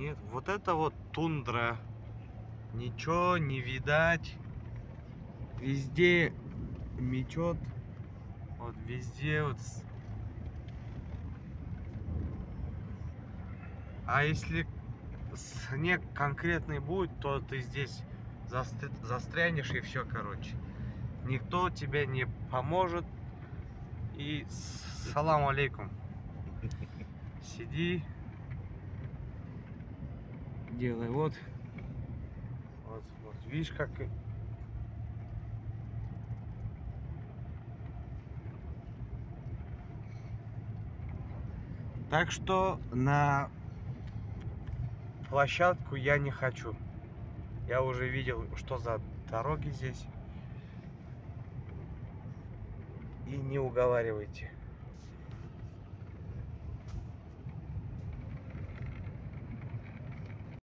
Нет, вот это вот тундра. Ничего не видать. Везде мечет. Вот везде вот. А если снег конкретный будет, то ты здесь застрянешь и все, короче. Никто тебе не поможет. И салам алейкум. Сиди. Делай вот. Вот, видишь, как... Так что на площадку я не хочу. Я уже видел, что за дороги здесь. И не уговаривайте.